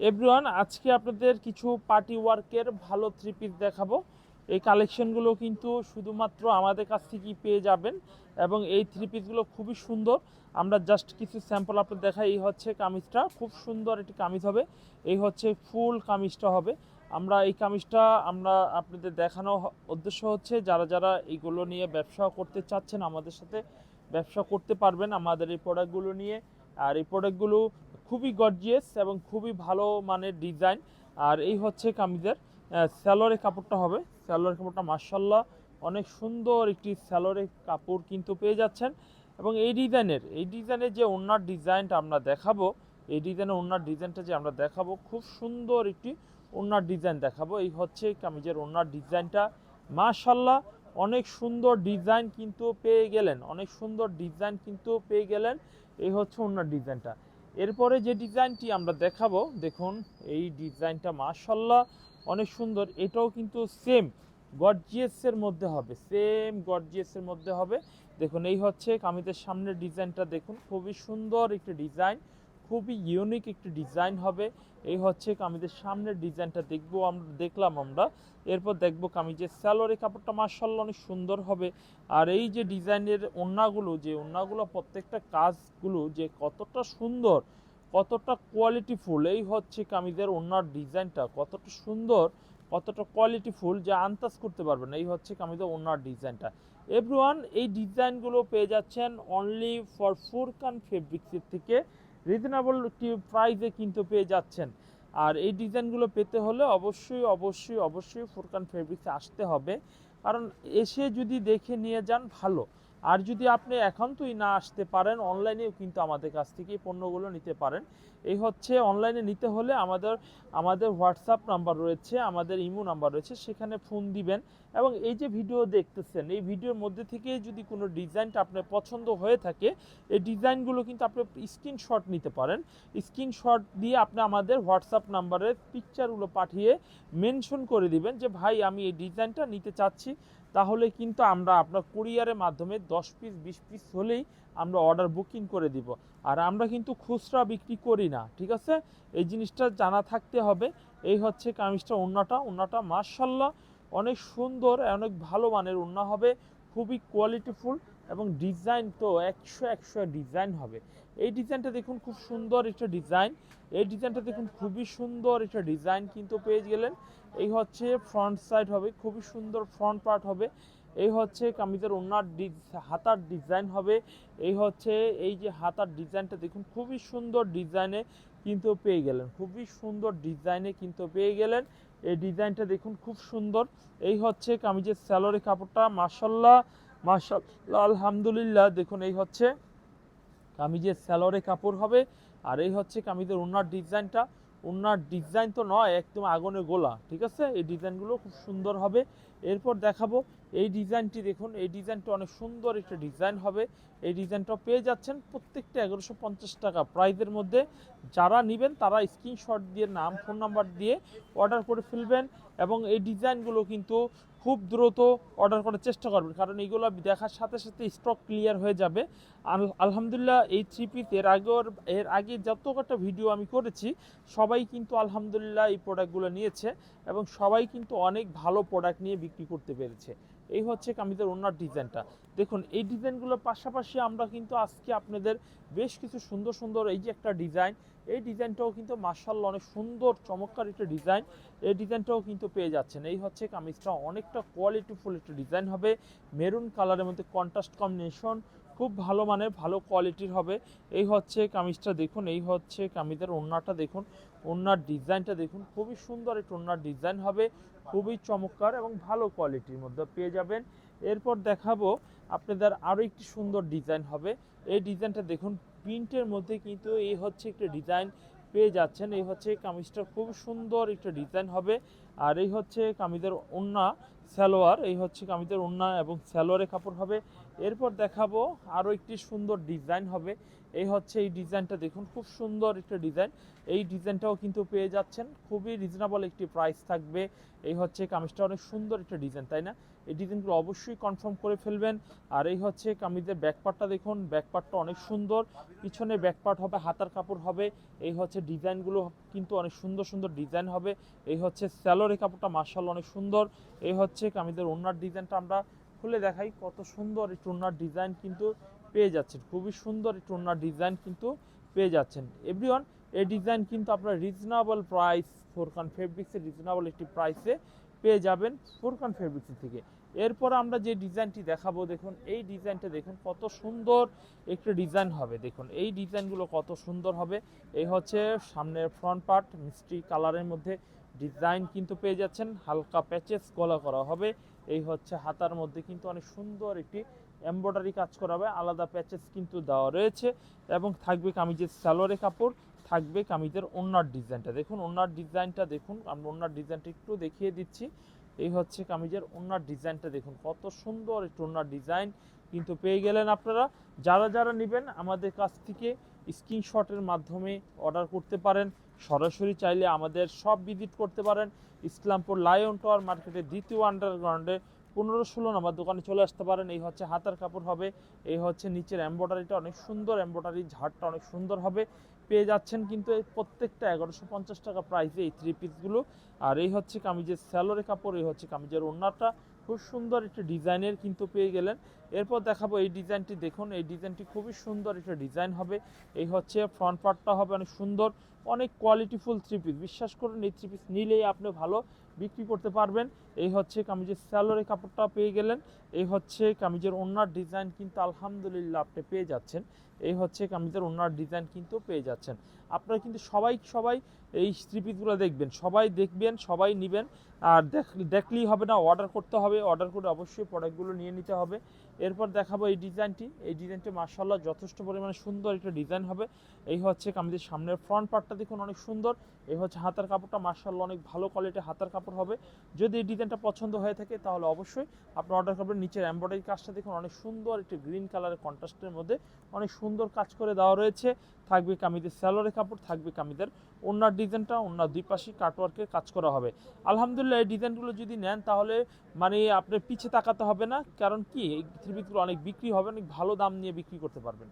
Everyone, আজকে আপনাদের কিছু পার্টি ওয়ার্কের ভালো থ্রি পিস দেখাবো। এই কালেকশনগুলো কিন্তু শুধুমাত্র আমাদের কাছ থেকেই পেয়ে যাবেন এবং এই থ্রি পিসগুলো খুবই সুন্দর। আমরা জাস্ট কিছু স্যাম্পল আপনাদের দেখাই। এই হচ্ছে কামিজটা, খুব সুন্দর একটি কামিজ হবে। এই হচ্ছে ফুল কামিজটা হবে। আমরা এই কামিজটা আপনাদের দেখানো উদ্দেশ্য হচ্ছে যারা যারা এইগুলো নিয়ে ব্যবসা করতে চাচ্ছেন আমাদের সাথে ব্যবসা করতে পারবেন আমাদের এই প্রোডাক্টগুলো নিয়ে। আর এই প্রোডাক্টগুলো খুবই গর্জিয়াস এবং খুবই ভালো মানের ডিজাইন। আর এই হচ্ছে কামিজের স্যালোয়ারের কাপড়টা হবে। স্যালোয়ারের কাপড়টা মাশাআল্লাহ অনেক সুন্দর একটি স্যালোয়ারের কাপড় কিন্তু পেয়ে যাচ্ছেন। এবং এই ডিজাইনের যে ওড়নার ডিজাইনটা আমরা দেখাবো, এই ডিজাইনের ওড়নার ডিজাইনটা যে আমরা দেখাবো, খুব সুন্দর একটি ওড়নার ডিজাইন দেখাবো। এই হচ্ছে কামিজের ওড়নার ডিজাইনটা মাশাআল্লাহ অনেক সুন্দর ডিজাইন কিন্তু পেয়ে গেলেন, অনেক সুন্দর ডিজাইন কিন্তু পেয়ে গেলেন। এই হচ্ছে ওড়নার ডিজাইনটা। এরপরে যে ডিজাইনটি আমরা দেখাবো, দেখুন এই ডিজাইনটা মাশাআল্লাহ অনেক সুন্দর। এটাও কিন্তু সেম গর্জিয়াসের মধ্যে হবে, সেম গর্জিয়াসের মধ্যে হবে। দেখুন এই হচ্ছে কামিজের সামনের ডিজাইনটা, দেখুন খুবই সুন্দর একটি ডিজাইন, খুবই ইউনিক একটি ডিজাইন হবে। এই হচ্ছে কামিজের সামনের ডিজাইনটা দেখলাম আমরা। এরপর দেখবো কামিজের সালোয়ারের কাপড়টা মাশাআল্লাহ অনেক সুন্দর হবে। আর এই যে ডিজাইনের ওড়নাগুলো প্রত্যেকটা কাজগুলো যে কতটা সুন্দর, কতটা কোয়ালিটিফুল। এই হচ্ছে কামিজের ওড়নার ডিজাইনটা কতটা সুন্দর, কতটা কোয়ালিটিফুল যে আন্দাজ করতে পারবেন। এই হচ্ছে কামিজের ওড়নার ডিজাইনটা। এভরিওয়ান, এই ডিজাইনগুলো পেয়ে যাচ্ছেন অনলি ফর ফুরকান ফেব্রিক্সের থেকে রিজনেবল একটি প্রাইসে কিন্তু পেয়ে যাচ্ছেন। আর এই ডিজাইনগুলো পেতে হলে অবশ্যই অবশ্যই অবশ্যই ফুরকান ফেব্রিক্সে আসতে হবে। কারণ এসে যদি দেখে নিয়ে যান ভালো, আর যদি আপনি একান্তই না আসতে পারেন অনলাইনেও কিন্তু আমাদের কাছ থেকে এই পণ্যগুলো নিতে পারেন। এই হচ্ছে অনলাইনে নিতে হলে আমাদের হোয়াটসঅ্যাপ নাম্বার রয়েছে, আমাদের ইমো নাম্বার রয়েছে, সেখানে ফোন দিবেন। এবং এই যে ভিডিও দেখতেছেন, এই ভিডিওর মধ্যে থেকে যদি কোনো ডিজাইনটা আপনার পছন্দ হয়ে থাকে, এই ডিজাইনগুলো কিন্তু আপনি স্ক্রিনশট নিতে পারেন। স্ক্রিনশট দিয়ে আপনি আমাদের হোয়াটসঅ্যাপ নাম্বারের পিকচারগুলো পাঠিয়ে মেনশন করে দিবেন যে ভাই আমি এই ডিজাইনটা নিতে চাচ্ছি। তাহলে কিন্তু আমরা আপনার কুরিয়ারের মাধ্যমে 10 পিস 20 পিস হলেই আমরা অর্ডার বুকিং করে দিব। আর আমরা কিন্তু খুচরা বিক্রি করি না, ঠিক আছে? এই জিনিসটা জানা থাকতে হবে। এই হচ্ছে কামিজটা, ওড়নাটা মাশাআল্লাহ অনেক সুন্দর, অনেক ভালো মানের ওড়না হবে, খুবই কোয়ালিটিফুল এবং ডিজাইন তো 100 ডিজাইন হবে। এই ডিজাইনটা দেখুন খুব সুন্দর একটা ডিজাইন। এই ডিজাইনটা দেখুন খুবই সুন্দর একটা ডিজাইন কিন্তু পেয়ে গেলেন। এই হচ্ছে ফ্রন্ট সাইড হবে, খুবই সুন্দর ফ্রন্ট পার্ট হবে। এই হচ্ছে কামিজের ওড়নার হাতার ডিজাইন হবে। এই হচ্ছে এই যে হাতার ডিজাইনটা দেখুন খুবই সুন্দর ডিজাইনে কিন্তু পেয়ে গেলেন, খুবই সুন্দর ডিজাইনে কিন্তু পেয়ে গেলেন। এই ডিজাইনটা দেখুন খুব সুন্দর। এই হচ্ছে কামিজের স্যালোয়ারের কাপড়টা মাশাআল্লাহ মাশাআল্লাহ আলহামদুলিল্লাহ। দেখুন এই হচ্ছে কামিজের স্যালোয়ারের কাপড় হবে। আর এই হচ্ছে কামিজের ওড়নার ডিজাইন তো নয়, একদম আগুনের গোলা, ঠিক আছে? এই ডিজাইনগুলো খুব সুন্দর হবে। এরপর দেখাবো এই ডিজাইনটি, দেখুন এই ডিজাইনটা অনেক সুন্দর একটা ডিজাইন হবে। এই ডিজাইনটা পেয়ে যাচ্ছেন প্রত্যেকটা 1150 টাকা প্রাইসের মধ্যে। যারা নেবেন তারা স্ক্রিনশট দিয়ে নাম ফোন নাম্বার দিয়ে অর্ডার করে ফেলবেন। এবং এই ডিজাইনগুলো কিন্তু খুব দ্রুত অর্ডার করার চেষ্টা করবেন, কারণ এইগুলো দেখার সাথে সাথে স্টক ক্লিয়ার হয়ে যাবে। আলহামদুলিল্লাহ এই থ্রি পিস এর আগে যত কটা ভিডিও আমি করেছি সবাই কিন্তু আলহামদুলিল্লাহ এই প্রোডাক্টগুলো নিয়েছে এবং সবাই কিন্তু অনেক ভালো প্রোডাক্ট নিয়ে বিক্রি করতে পেরেছে। এই হচ্ছে কামিজের ওড়নার ডিজাইনটা। দেখুন এই ডিজাইনগুলোর পাশাপাশি আমরা কিন্তু আজকে আপনাদের বেশ কিছু সুন্দর সুন্দর, এই যে একটা ডিজাইন, এই ডিজাইনটাও কিন্তু মাশাআল্লাহ অনেক সুন্দর চমৎকার একটা ডিজাইন। এই ডিজাইনটাও কিন্তু পেয়ে যাচ্ছেন। এই হচ্ছে কামিজটা, অনেকটা কোয়ালিটিফুল একটা ডিজাইন হবে, মেরুন কালারের মধ্যে কন্ট্রাস্ট কম্বিনেশন, খুব ভালো মানের ভালো কোয়ালিটির হবে। এই হচ্ছে কামিজটা, দেখুন এই হচ্ছে কামিজের ওড়নাটা, দেখুন ওড়নার ডিজাইনটা দেখুন খুবই সুন্দর একটা ওড়নার ডিজাইন হবে, খুবই চমৎকার এবং ভালো কোয়ালিটির মধ্যে পেয়ে যাবেন। এরপর দেখাবো আপনাদের আরও একটি সুন্দর ডিজাইন হবে। এই ডিজাইনটা দেখুন প্রিন্টের মধ্যে কিন্তু এই হচ্ছে একটা ডিজাইন পেয়ে যাচ্ছেন। এই হচ্ছে কামিজটা, খুব সুন্দর একটা ডিজাইন হবে। আর এই হচ্ছে কামিজের ওড়না সালোয়ার, এই হচ্ছে কামিজের ওড়না এবং সালোয়ারের কাপড় হবে। এরপর দেখাবো আরও একটি সুন্দর ডিজাইন হবে। এই হচ্ছে এই ডিজাইনটা দেখুন খুব সুন্দর একটা ডিজাইন। এই ডিজাইনটাও কিন্তু পেয়ে যাচ্ছেন, খুবই রিজনেবল একটি প্রাইস থাকবে। এই হচ্ছে কামিজটা, অনেক সুন্দর একটা ডিজাইন, তাই না? এই ডিজাইনগুলো অবশ্যই কনফার্ম করে ফেলবেন। আর এই হচ্ছে কামিজের ব্যাকপার্টটা দেখুন, ব্যাকপার্টটা অনেক সুন্দর, পিছনে ব্যাকপার্ট হবে, হাতার কাপড় হবে। এই হচ্ছে ডিজাইনগুলো কিন্তু অনেক সুন্দর সুন্দর ডিজাইন হবে। এই হচ্ছে স্যালোরের কাপড়টা মাশাআল্লাহ অনেক সুন্দর। এই হচ্ছে কামিজের ওড়নার ডিজাইনটা আমরা খুলে দেখাই, কত সুন্দর এই ওড়নার ডিজাইন কিন্তু পেয়ে যাচ্ছেন, খুবই সুন্দর এই ওড়নার ডিজাইন কিন্তু পেয়ে যাচ্ছেন এভরিওয়ান। এই ডিজাইন কিন্তু আপনার রিজনেবল প্রাইস, ফোরকান ফেব্রিক্সের রিজনেবল একটি প্রাইসে পেয়ে যাবেন ফোরকান ফেব্রিক্স থেকে। এরপর আমরা যে ডিজাইনটি দেখাবো, দেখুন এই ডিজাইনটা দেখুন কত সুন্দর একটি ডিজাইন হবে। দেখুন এই ডিজাইনগুলো কত সুন্দর হবে। এই হচ্ছে সামনের ফ্রন্ট পার্ট মিষ্টি কালারের মধ্যে ডিজাইন কিন্তু পেয়ে যাচ্ছেন, হালকা প্যাচেস গলা করা হবে। এই হচ্ছে হাতার মধ্যে কিন্তু অনেক সুন্দর একটি এমব্রয়ডারি কাজ করা হবে, আলাদা প্যাচেস কিন্তু দেওয়া রয়েছে। এবং থাকবে কামিজের সালোয়ারের কাপড়, থাকবে কামিজের ওড়নার ডিজাইনটা। দেখুন ওড়নার ডিজাইনটা দেখুন, আমরা ওড়নার ডিজাইনটা একটু দেখিয়ে দিচ্ছি। এই হচ্ছে কামিজের ওড়নার ডিজাইনটা দেখুন, কত সুন্দর একটু ওড়নার ডিজাইন কিন্তু পেয়ে গেলেন আপনারা। যারা যারা নেবেন আমাদের কাছ থেকে স্ক্রিনশটের মাধ্যমে অর্ডার করতে পারেন, সরাসরি চাইলে আমাদের সব ভিজিট করতে পারেন। ইসলামপুর লায়ন টাওয়ার মার্কেটের দ্বিতীয় আন্ডারগ্রাউন্ডে 15-16 নম্বর দোকানে চলে আসতে পারেন। এই হচ্ছে হাতার কাপড় হবে, এই হচ্ছে নিচের এমব্রয়ডারিটা অনেক সুন্দর, এমব্রয়ডারি ঝাড়টা অনেক সুন্দর হবে। পেয়ে যাচ্ছেন কিন্তু এই প্রত্যেকটা 1150 টাকা প্রাইসে এই থ্রি পিসগুলো। আর এই হচ্ছে কামিজের স্যালোরে কাপড়, এই হচ্ছে কামিজের ওড়নাটা খুব সুন্দর একটা ডিজাইনের কিন্তু পেয়ে গেলেন। এরপর দেখাবো এই ডিজাইনটি, দেখুন এই ডিজাইনটি খুবই সুন্দর একটা ডিজাইন হবে। এই হচ্ছে ফ্রন্ট পার্টটা হবে অনেক সুন্দর, অনেক কোয়ালিটিফুল থ্রি পিস। বিশ্বাস করুন এই থ্রি পিস নিলেই আপনি ভালো বিক্রি করতে পারবেন। এই হচ্ছে কামিজের স্যালোরে কাপড়টা পেয়ে গেলেন। এই হচ্ছে কামিজের ওড়নার ডিজাইন কিন্তু আলহামদুলিল্লাহ আপনি পেয়ে যাচ্ছেন। এই হচ্ছে কামিজের ওড়নার ডিজাইন কিন্তু পেয়ে যাচ্ছেন। আপনারা কিন্তু সবাই এই থ্রি পিসগুলো দেখবেন, সবাই দেখবেন, সবাই নেবেন। আর দেখলেই হবে না, অর্ডার করতে হবে, অর্ডার করে অবশ্যই প্রোডাক্টগুলো নিয়ে নিতে হবে। এরপর দেখাবো এই ডিজাইনটি, এই ডিজাইনটি মাশাআল্লাহ যথেষ্ট পরিমাণে সুন্দর একটা ডিজাইন হবে। এই হচ্ছে কামিজের সামনের ফ্রন্ট পার্টটা দেখুন অনেক সুন্দর। এই হচ্ছে হাতার কাপড়টা মাশাআল্লাহ অনেক ভালো কোয়ালিটির হাতার কাপড় হবে। যদি এই ডিজাইনটা পছন্দ হয়ে থাকে তাহলে অবশ্যই আপনি অর্ডার করবেন। নিচের এমব্রয়ডারি কাজটা দেখুন অনেক সুন্দর, একটি গ্রিন কালারের কন্ট্রাস্টের মধ্যে অনেক সুন্দর কাজ করে দেওয়া রয়েছে। থাকবে কামিজের স্যালোরে কাপড়, থাকবে কামিজের ওড়নার ডিজাইনটা, ওড়নার দুই পাশে কাটওয়ার্কের কাজ করা হবে। আলহামদুলিল্লাহ এই ডিজাইনগুলো যদি নেন তাহলে মানে আপনার পিছে তাকাতে হবে না, কারণ কি এই থ্রি পিসগুলো অনেক বিক্রি হবে, অনেক ভালো দাম নিয়ে বিক্রি করতে পারবেন।